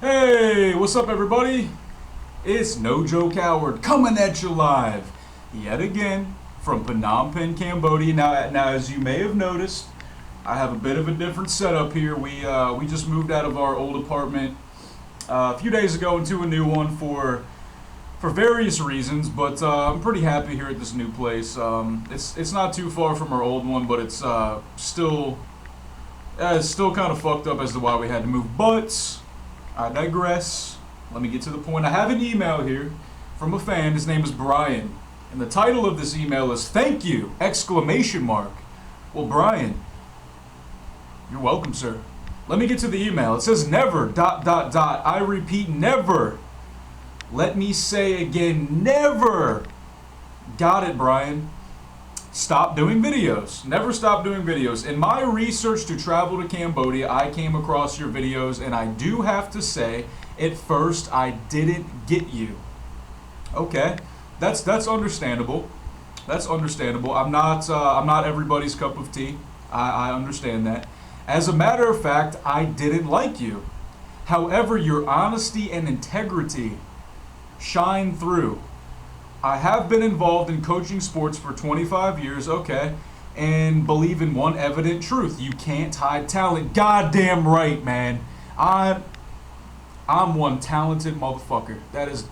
Hey, what's up, everybody? It's No Joke Howard coming at you live yet again from Phnom Penh, Cambodia. Now, as you may have noticed, I have a bit of a different setup here. We just moved out of our old apartment a few days ago into a new one for various reasons, but I'm pretty happy here at this new place. It's not too far from our old one, but it's still kind of fucked up as to why we had to move. But I digress. Let me get to the point. I have an email here from a fan. His name is Brian, and the title of this email is "Thank you!" exclamation mark. Well, Brian, you're welcome, sir. Let me get to the email. It says, "Never, dot, dot, dot. I repeat, never. Let me say again, never." Got it, Brian. Stop doing videos. Never stop doing videos. In my research to travel to Cambodia, I came across your videos, and I do have to say, at first, I didn't get you. Okay, that's understandable. That's understandable. I'm not everybody's cup of tea. I understand that. As a matter of fact, I didn't like you. However, your honesty and integrity shine through. I have been involved in coaching sports for 25 years, okay, and believe in one evident truth: you can't hide talent. Goddamn right, man. I'm one talented motherfucker. That is.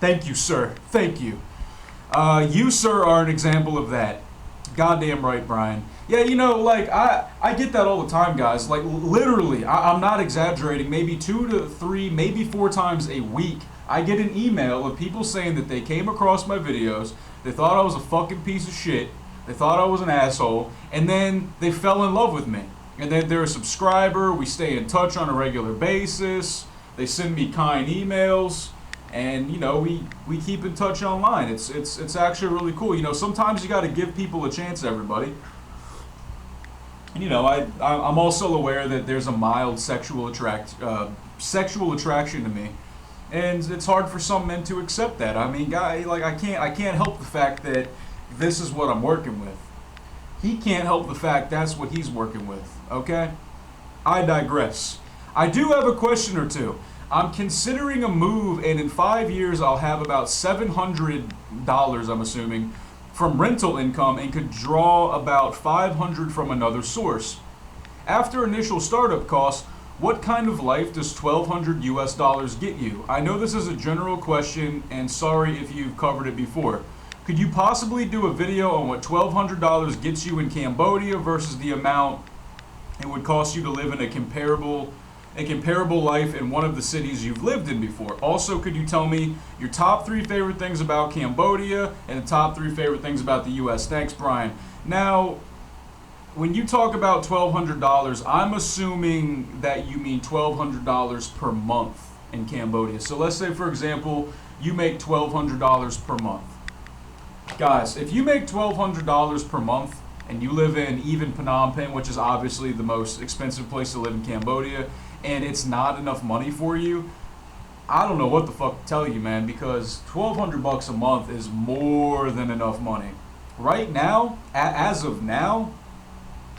Thank you, sir. Thank you. You, sir, are an example of that. Goddamn right, Brian. Yeah, like, I get that all the time, guys. Like, literally, I'm not exaggerating. Maybe 2 to 3, maybe 4 times a week, I get an email of people saying that they came across my videos, they thought I was a fucking piece of shit, they thought I was an asshole, and then they fell in love with me. And then they're a subscriber, we stay in touch on a regular basis, they send me kind emails, and, we keep in touch online. It's actually really cool. Sometimes you gotta give people a chance, everybody. I'm also aware that there's a mild sexual attraction to me. And it's hard for some men to accept that. I mean, I can't help the fact that this is what I'm working with. He can't help the fact that's what he's working with, okay? I digress. I do have a question or two. I'm considering a move, and in 5 years I'll have about $700, I'm assuming, from rental income, and could draw about $500 from another source. After initial startup costs, what kind of life does $1,200 get you? I know this is a general question, and sorry if you've covered it before. Could you possibly do a video on what $1,200 gets you in Cambodia versus the amount it would cost you to live in a comparable life in one of the cities you've lived in before? Also, could you tell me your top 3 favorite things about Cambodia and the top 3 favorite things about the U.S.? Thanks, Brian. Now, when you talk about $1,200, I'm assuming that you mean $1,200 per month in Cambodia. So let's say, for example, you make $1,200 per month. Guys, if you make $1,200 per month and you live in even Phnom Penh, which is obviously the most expensive place to live in Cambodia, and it's not enough money for you, I don't know what the fuck to tell you, man, because $1,200 a month is more than enough money. Right now, as of now,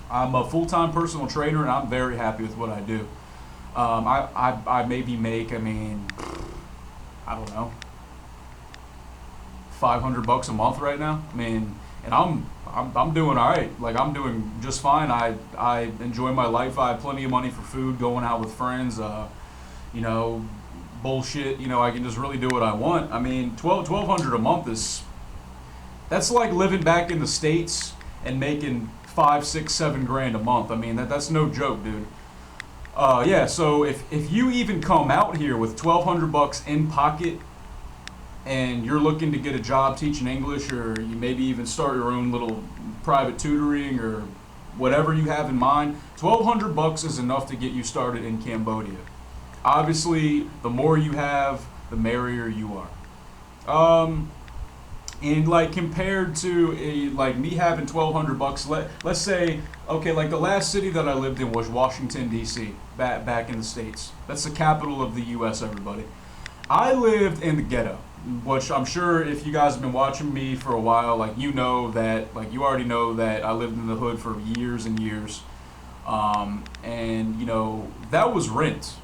I'm a full-time personal trainer, and I'm very happy with what I do. I maybe make, I don't know, $500 a month right now. And I'm doing all right. Like, I'm doing just fine. I enjoy my life. I have plenty of money for food, going out with friends. Bullshit. I can just really do what I want. $1,200 a month that's like living back in the States and making 5, 6, 7 grand a month. That's no joke, dude. Yeah, so if you even come out here with $1,200 in pocket and you're looking to get a job teaching English, or you maybe even start your own little private tutoring or whatever you have in mind, $1,200 is enough to get you started in Cambodia. Obviously, the more you have, the merrier you are. And like, compared to me having $1,200, let's say, okay, like the last city that I lived in was Washington, D.C., back in the States. That's the capital of the U.S., everybody. I lived in the ghetto, which I'm sure if you guys have been watching me for a while, you already know that I lived in the hood for years and years. And that was rent.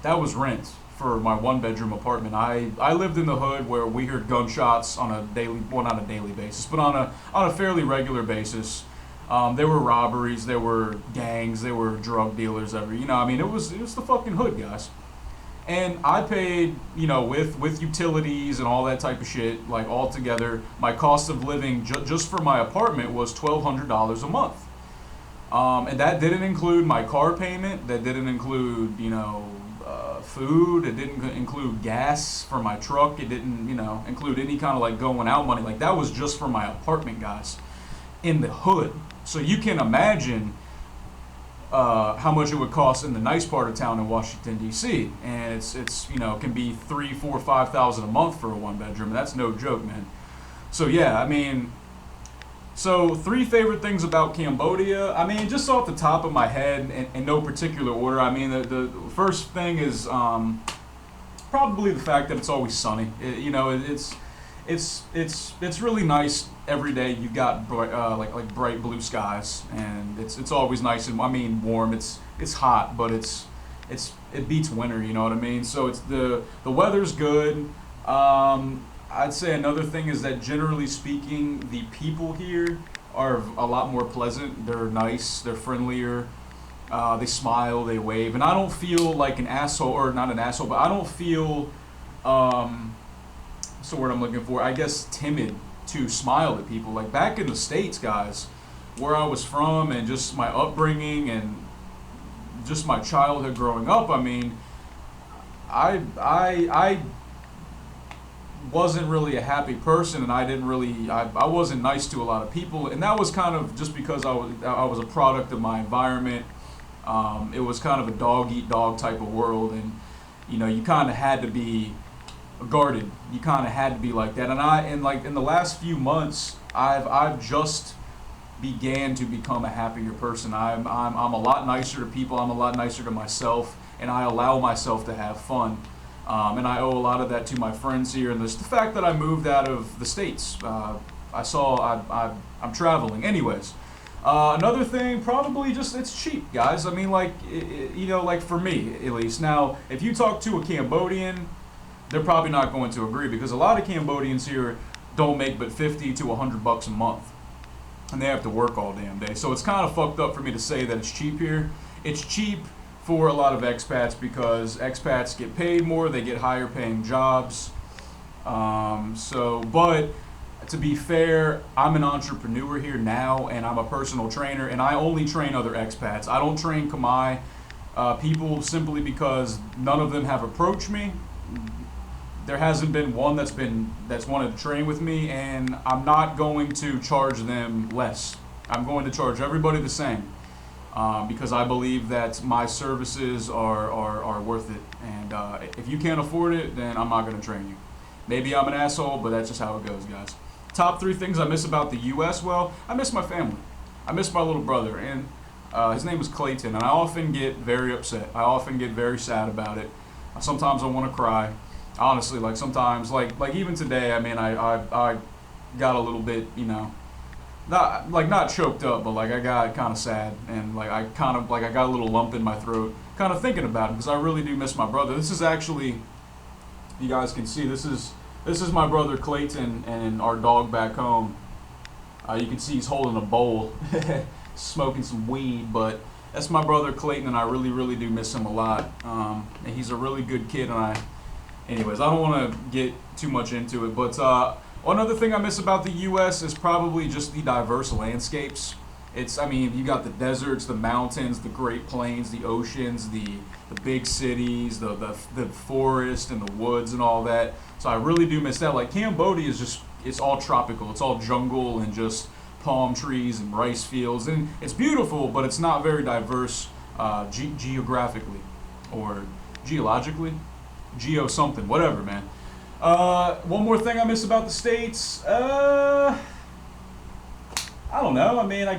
that was rent for my one bedroom apartment. I lived in the hood where we heard gunshots on a daily, well, not a daily basis, but on a fairly regular basis. There were robberies, there were gangs, there were drug dealers. I mean, it was the fucking hood, guys. And I paid, with utilities and all that type of shit, like all together, my cost of living just for my apartment was $1,200 a month. And that didn't include my car payment. That didn't include, food. It didn't include gas for my truck. It didn't, include any kind of like going out money. Like that was just for my apartment, guys, in the hood. So you can imagine how much it would cost in the nice part of town in Washington D.C. And it's can be 3, 4, 5,000 a month for a one bedroom. That's no joke, man. So yeah, I mean. So, 3 favorite things about Cambodia. I mean, just off the top of my head, in no particular order. I mean, the first thing is probably the fact that it's always sunny. It's really nice every day. You've got like bright blue skies, and it's always nice and warm. It's hot, but it beats winter. You know what I mean? So it's the weather's good. I'd say another thing is that generally speaking, the people here are a lot more pleasant. They're nice. They're friendlier. They smile. They wave. And I don't feel like an asshole, or not an asshole, but I don't feel, what's the word I'm looking for? I guess timid to smile at people. Like back in the States, guys, where I was from and just my upbringing and just my childhood growing up, I mean, I wasn't really a happy person, and I wasn't nice to a lot of people, and that was kind of just because I was a product of my environment. It was kind of a dog eat dog type of world, and you kind of had to be guarded. You kind of had to be like that, and like in the last few months, I've just began to become a happier person. I'm a lot nicer to people. I'm a lot nicer to myself, and I allow myself to have fun. And I owe a lot of that to my friends here, and the fact that I moved out of the States. I'm traveling. Anyways, another thing, probably just it's cheap, guys. I mean, like, like for me at least. Now, if you talk to a Cambodian, they're probably not going to agree because a lot of Cambodians here don't make but $50 to $100 a month, and they have to work all damn day. So it's kind of fucked up for me to say that it's cheap here. It's cheap for a lot of expats because expats get paid more, they get higher paying jobs. But to be fair, I'm an entrepreneur here now, and I'm a personal trainer, and I only train other expats. I don't train Khmer people simply because none of them have approached me. There hasn't been one that's wanted to train with me, and I'm not going to charge them less. I'm going to charge everybody the same. Because I believe that my services are worth it. And if you can't afford it, then I'm not going to train you. Maybe I'm an asshole, but that's just how it goes, guys. Top 3 things I miss about the U.S. Well, I miss my family. I miss my little brother. And his name was Clayton. And I often get very upset. I often get very sad about it. Sometimes I want to cry. Honestly, like sometimes, like even today, I mean, I got a little bit, not choked up, but like I got kind of sad, and like I got a little lump in my throat, kind of thinking about it because I really do miss my brother. This is actually, you guys can see, this is my brother Clayton and our dog back home. You can see he's holding a bowl, smoking some weed, but that's my brother Clayton, and I really, really do miss him a lot. And he's a really good kid, and anyways, I don't want to get too much into it, but another thing I miss about the U.S. is probably just the diverse landscapes. You got the deserts, the mountains, the Great Plains, the oceans, the big cities, the forest and the woods and all that. So I really do miss that. Like Cambodia is it's all tropical. It's all jungle and just palm trees and rice fields. And it's beautiful, but it's not very diverse geographically or geologically. Geo something, whatever, man. One more thing I miss about the States. I don't know. I mean, I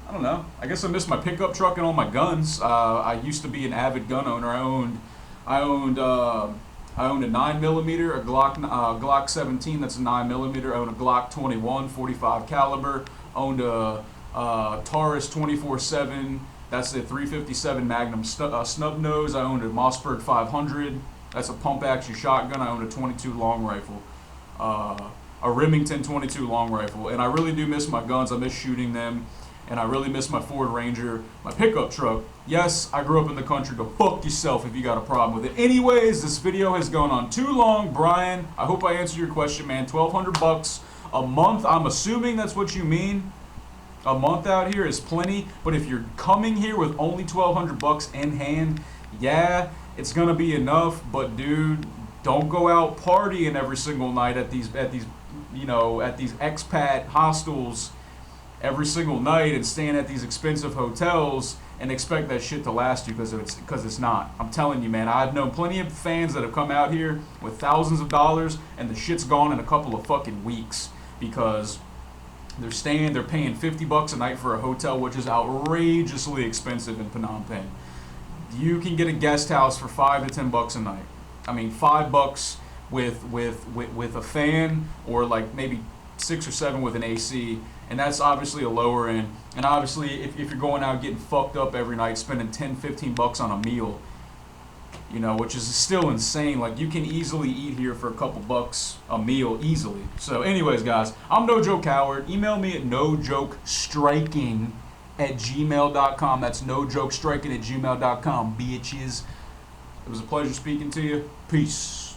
don't know. I guess I miss my pickup truck and all my guns. I used to be an avid gun owner. I owned a 9mm, a Glock 17. That's a 9mm. I owned a Glock 21, 45 caliber. Owned a Taurus 24/7. That's a 357 Magnum snub nose. I owned a Mossberg 500. That's a pump action shotgun. I owned a 22 long rifle, a Remington 22 long rifle, and I really do miss my guns. I miss shooting them, and I really miss my Ford Ranger, my pickup truck. Yes, I grew up in the country. Go fuck yourself if you got a problem with it. Anyways, this video has gone on too long, Brian. I hope I answered your question, man. $1,200 a month. I'm assuming that's what you mean. A month out here is plenty, but if you're coming here with only $1,200 in hand, yeah, it's gonna be enough. But dude, don't go out partying every single night at these expat hostels every single night and staying at these expensive hotels and expect that shit to last you, because it's not. I'm telling you, man. I've known plenty of fans that have come out here with thousands of dollars and the shit's gone in a couple of fucking weeks because they're paying $50 a night for a hotel, which is outrageously expensive in Phnom Penh. You can get a guest house for $5 to $10 a night. I mean, $5 with a fan, or like maybe 6 or 7 with an AC, and that's obviously a lower end. And obviously, if you're going out getting fucked up every night, spending $10-15 on a meal, which is still insane. Like, you can easily eat here for a couple bucks a meal, easily. So anyways, guys, I'm No Joke Howard. Email me at nojokestriking@gmail.com. That's nojokestriking@gmail.com, bitches. It was a pleasure speaking to you. Peace.